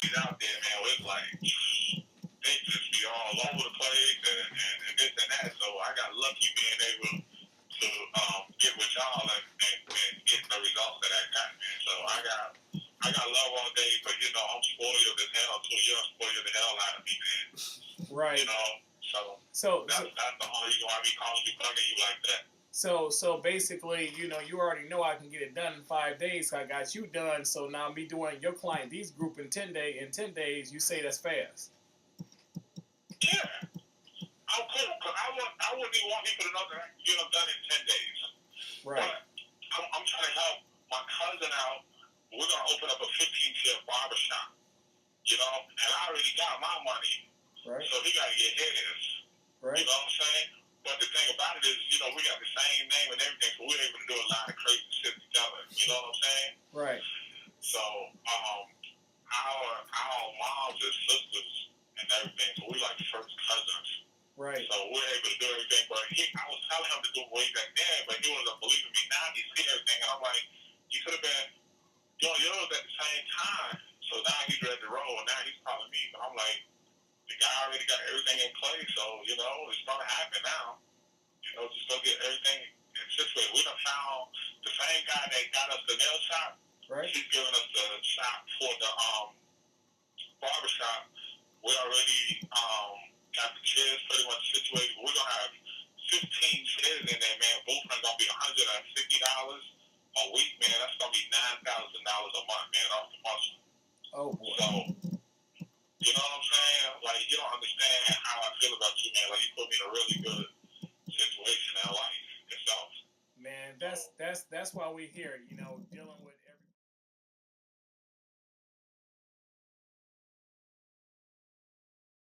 ladies out there, man, it's like they just be all over the place and this and that. So I got lucky being able to get with y'all and get the results that I got, man. So I got love all day, but you know I'm spoiled as hell too. You're spoiled the hell out of me, man. Right. You know, so that's the whole reason why I be calling you, bugging you like that. So basically, you know, you already know I can get it done in 5 days. So I got you done. So now me doing your client these group in 10 days. You say that's fast. Yeah, I wouldn't even want people to know that I can get them done in 10 days. Right. But I'm trying to help my cousin out. We're gonna open up a 15-chair barbershop. You know, and I already got my money. Right. So he got to get his. Right. You know what I'm saying? But the thing about it is, you know, we got the same name and everything, so we're able to do a lot of crazy shit together. You know what I'm saying? Right. So, our moms and sisters and everything, so we like first cousins. Right. So we're able to do everything. But I was telling him to do it way back then, but he wasn't believing me. Now he see everything, and I'm like, you could have been doing yours at the same time. So now he's ready to roll, and now he's calling me. But I'm like, the guy already got everything in place, so, you know, it's going to happen now. You know, just go get everything situated. We done found the same guy that got us the nail shop. Right. He's giving us the shop for the barbershop. We already got the chairs pretty much situated. We're going to have 15 chairs in there, man. Both are going to be $150 a week, man. That's going to be $9,000 a month, man, off the muscle. Oh, boy. So, you know what I'm saying? Like, you don't understand how I feel about you, man. Like, you put me in a really good situation in life itself. Man, that's why we're here, you know, dealing with